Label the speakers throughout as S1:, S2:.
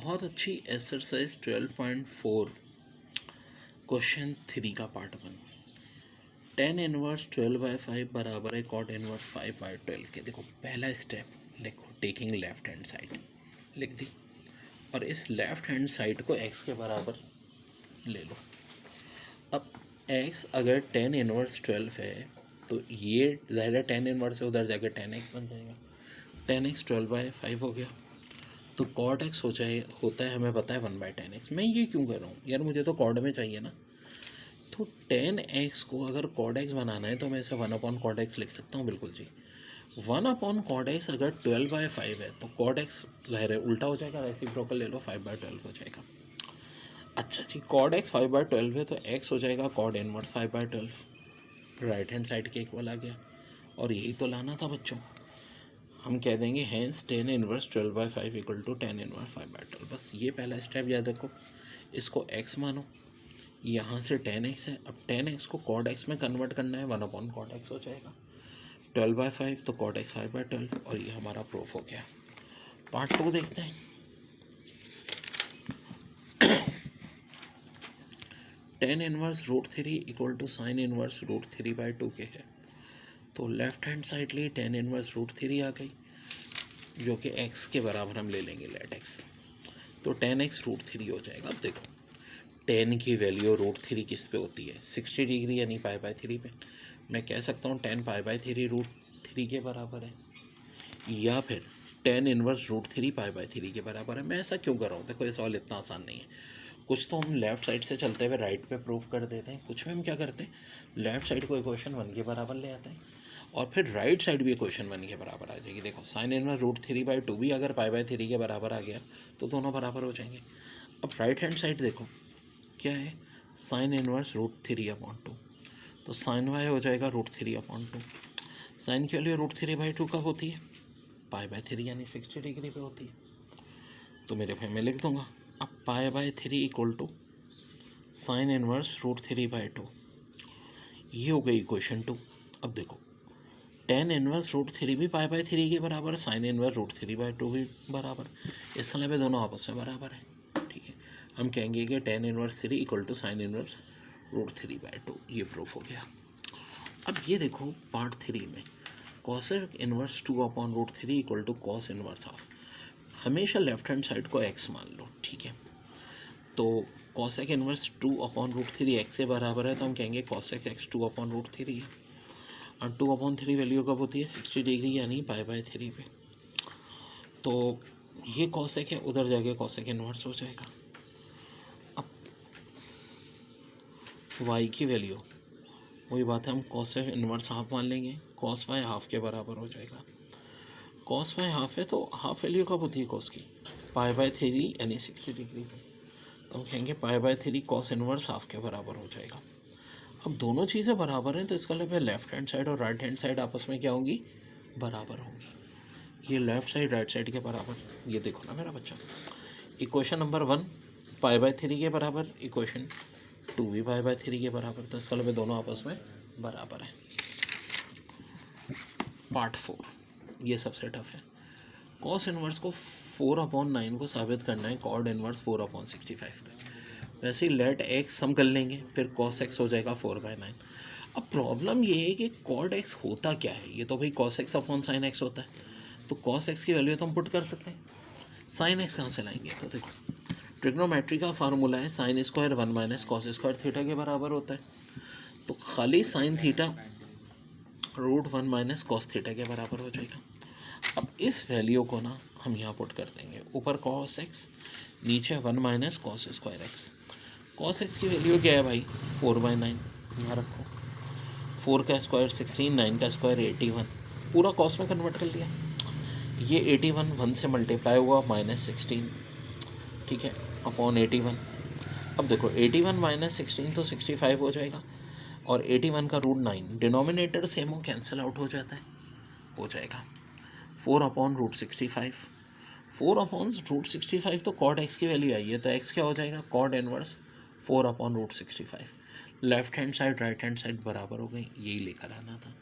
S1: बहुत अच्छी exercise 12.4 question 3 का पार्ट 1। टेन इनवर्स 12/5 बराबर है कॉट इनवर्स 5/12 के। देखो पहला स्टेप लिखो, टेकिंग लेफ्ट हैंड साइड लिख दी और इस लेफ्ट हैंड साइड को x के बराबर ले लो। अब x अगर टेन इनवर्स 12 है तो ये ज़ाहिर टेन इनवर्स है, उधर जाके 10x बन जाएगा। 10x 12/5 हो गया तो कॉट एक्स होता है हमें पता है 1/10x। मैं ये क्यों कर रहा हूँ यार, मुझे तो कॉड में चाहिए ना। तो 10x को अगर कॉड एक्स बनाना है तो मैं इसे 1/कॉड एक्स लिख सकता हूँ। बिल्कुल जी, 1/कॉड एक्स अगर 12/5 है तो कॉड एक्स ज़ाहिर है उल्टा हो जाएगा, रेसिप्रोकल ले लो 5/12 हो जाएगा। अच्छा जी, कॉड एक्स 5/12 है तो x हो जाएगा cot inverse 5/12, right hand side के इक्वल आ गया। और यही तो लाना था बच्चों, हम कह देंगे hence tan inverse 12/5 equal to tan inverse 5/12। बस ये पहला स्टेप याद रखो। इसको x मानो, यहाँ से 10x है, अब 10x को कॉड x में कन्वर्ट करना है, 1/कॉड x हो जाएगा। 12/5 तो कॉड x 5/12 और ये हमारा प्रूफ हो गया। पार्ट 2 देखते हैं। Tan inverse √3 equal to sine inverse √3/2 के है। तो लेफ्ट हैंड साइड लिए टेन इनवर्स √3 आ गई जो कि x के बराबर हम ले लेंगे लेट x, तो 10x √3 हो जाएगा। अब देखो 10 की वैल्यू √3 किस पे होती है, 60 डिग्री यानी π/3 पे। मैं कह सकता हूँ 10 π/3 √3 के बराबर है, या फिर 10 इनवर्स √3 π/3 के बराबर है। मैं ऐसा क्यों कर रहा हूँ, देखो ये सवाल इतना आसान नहीं है। कुछ तो हम लेफ्ट साइड से चलते हुए राइट पे प्रूफ कर देते हैं, कुछ में हम क्या करते हैं लेफ्ट साइड को इक्वेशन 1 के बराबर ले आते हैं और फिर राइट साइड भी इक्वेशन 1 के बराबर आ जाएगी। देखो साइन इनवर्स √3/2 भी अगर π/3 के बराबर आ गया तो दोनों बराबर हो जाएंगे। अब राइट हैंड साइड देखो क्या है, साइन इनवर्स √3/2, तो साइन वाई हो जाएगा √3/2। साइन की वैल्यू √3/2 कब होती है, π/3 यानी 60 डिग्री पे होती है। तो मेरे भाई मैं लिख दूंगा अब π/3 इक्वल टू साइन इनवर्स √3/2, ये हो गई इक्वेशन 2। अब देखो टेन इनवर्स √3 भी π/3 के बराबर, साइन इनवर्स √3/2 भी बराबर, इसका मतलब दोनों आपस में बराबर है। ठीक है, हम कहेंगे कि tan inverse 3 equal to sine inverse √3/2, ये प्रूफ हो गया। अब ये देखो पार्ट 3 में cosec inverse 2/√3 equal to cos inverse half. हमेशा लेफ्ट हैंड साइड को x मान लो, ठीक है। तो कॉसेक इनवर्स 2/√3 x से बराबर है तो हम कहेंगे कॉसेक x 2/√3 है। और 2/3 वैल्यू कब होती है 60 डिग्री यानी π/3 पे। तो ये कॉसेक है, उधर जाके कॉसेक इनवर्स हो जाएगा। अब y की वैल्यू वही बात है, हम कॉसेक इनवर्स हाफ मान लेंगे, कॉस वाई हाफ के बराबर हो जाएगा। कॉस वाई हाफ है तो हाफ वैल्यू कब होती है कॉस की, π/3 यानी 60 डिग्री पे। तो हम कहेंगे π/3 कॉस इनवर्स हाफ के बराबर हो जाएगा। अब दोनों चीज़ें बराबर हैं तो इसका मतलब है लेफ्ट हैंड साइड और राइट हैंड साइड आपस में क्या होंगी, बराबर होंगी। ये लेफ्ट साइड राइट साइड के बराबर, ये देखो ना मेरा बच्चा, इक्वेशन नंबर 1 π/3 के बराबर, इक्वेशन 2 भी π/3 के बराबर, तो इसका मतलब दोनों आपस में बराबर है। पार्ट 4 ये सबसे टफ है। कॉस इनवर्स को 4/9 को साबित करना है कॉड इनवर्स 4/65 पे। वैसे ही लेट एक्स हम कर लेंगे, फिर कॉस एक्स हो जाएगा 4/9। अब प्रॉब्लम ये है कि कॉड एक्स होता क्या है, ये तो भाई cos x upon sine x होता है, तो कॉस एक्स की वैल्यू तो हम पुट कर सकते हैं, साइन एक्स कहाँ से लाएंगे। तो देखो ट्रिग्नोमेट्री का फार्मूला है sine square 1 - cos square theta के बराबर होता है, तो खाली साइन थीटा √1 - कॉस थीटा के बराबर हो जाएगा। अब इस वैल्यू को ना हम यहाँ पुट कर देंगे, ऊपर कॉस एक्स नीचे 1 - cos square x. Cos x की वैल्यू क्या है भाई 4/9, यहाँ रखो, 4 का स्क्वायर 16, 9 का स्क्वायर 81, पूरा कॉस में कन्वर्ट कर लिया। ये 81 1 से मल्टीप्लाई हुआ -16, ठीक है, अपॉन 81। अब देखो 81 - 16 तो 65 हो जाएगा, और 81 का √9 डिनोमिनेटर सेम हो, कैंसिल आउट हो जाता है, हो जाएगा 4/√65। 4/√65 तो कॉड एक्स की वैल्यू आई है, तो एक्स क्या हो जाएगा cot inverse 4/√65। Left hand side right hand side बराबर हो गई, यही लेकर आना था।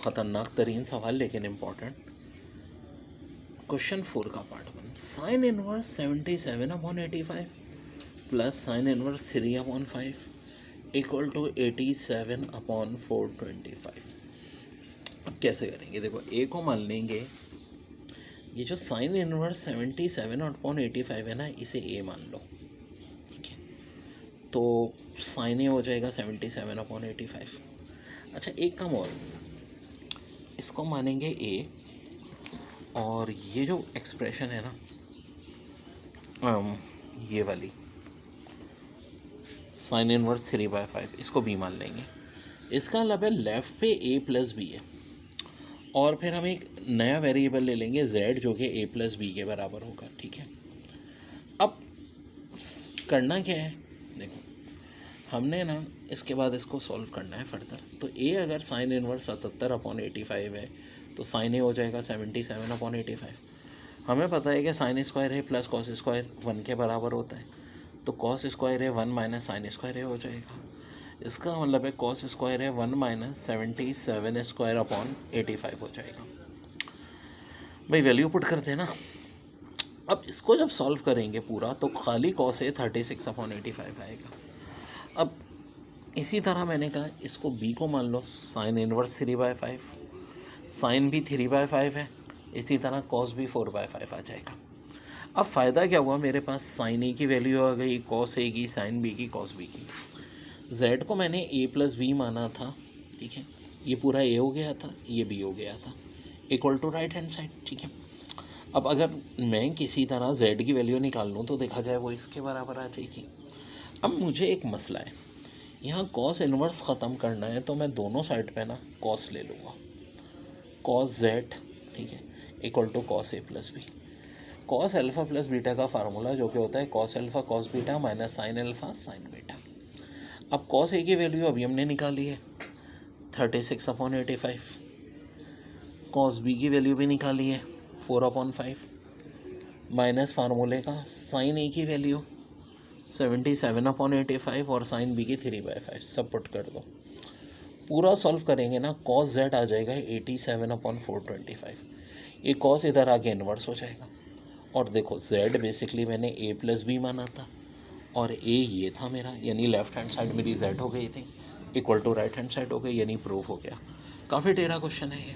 S1: ख़तरनाक तरीन सवाल लेकिन इम्पॉर्टेंट। क्वेश्चन 4 का part 1, sine inverse 77/85 plus sine inverse 3/5 equal to 87/425। अब कैसे करेंगे, देखो ए को मान लेंगे, ये जो साइन इनवर्स 77/85 है ना, इसे ए मान लो, ठीक है। तो साइन ए हो जाएगा 77/85। अच्छा, एक काम और, इसको मानेंगे ए, और ये जो एक्सप्रेशन है ना, ये वाली साइन इनवर्स 3/5, इसको बी मान लेंगे। इसका मतलब है लेफ़्ट पे ए प्लस बी है, और फिर हम एक नया वेरिएबल ले लेंगे z, जो कि a प्लस बी के बराबर होगा, ठीक है। अब करना क्या है, देखो हमने ना इसके बाद इसको सॉल्व करना है फर्दर। तो a अगर साइन इनवर्स 77/85 है तो साइन ए हो जाएगा 77/85। हमें पता है कि साइन स्क्वायर है प्लस कॉस स्क्वायर 1 के बराबर होता है, तो कॉस स्क्वायर है 1 माइनस साइन स्क्वायर है हो जाएगा। इसका मतलब है कॉस स्क्वायर है 1 माइनस 77² हो जाएगा। भाई वैल्यू पुट करते हैं ना। अब इसको जब सॉल्व करेंगे पूरा, तो खाली कॉस है 36/85 आएगा। अब इसी तरह मैंने कहा इसको बी को मान लो साइन इनवर्स 3/5, साइन भी 3/5 है, इसी तरह कॉस भी 4/5 आ जाएगा। अब फ़ायदा क्या हुआ, मेरे पास साइन ए की वैल्यू आ गई, कॉस ए की, साइन बी की, कॉस बी की। z को मैंने a प्लस बी माना था, ठीक है, ये पूरा a हो गया था, ये b हो गया था, equal to right hand side, ठीक है। अब अगर मैं किसी तरह z की वैल्यू निकाल लूँ तो देखा जाए वो इसके बराबर आ जाएगी। अब मुझे एक मसला है, यहाँ कॉस इनवर्स ख़त्म करना है, तो मैं दोनों साइड पे ना कॉस ले लूँगा, कॉस z, ठीक है, equal to cos A plus B. Cos alpha plus beta का फार्मूला जो कि होता है cos alpha cos beta minus sine alpha sine beta. अब कॉस ए की वैल्यू अभी हमने निकाली है 36/85, कॉस बी की वैल्यू भी निकाली है 4/5, माइनस फार्मूले का साइन ए की वैल्यू 77/85 और साइन बी की 3/5, सब पुट कर दो। पूरा सॉल्व करेंगे ना, कॉस जेड आ जाएगा 87/425। ये कॉस इधर आके इन्वर्स हो जाएगा। और देखो जेड बेसिकली मैंने ए प्लस बी माना था, और ए ये था मेरा, यानी लेफ्ट हैंड साइड मेरी जेड हो गई थी, equal to right hand side हो गई, यानी प्रूफ हो गया। काफ़ी टेढ़ा क्वेश्चन है ये।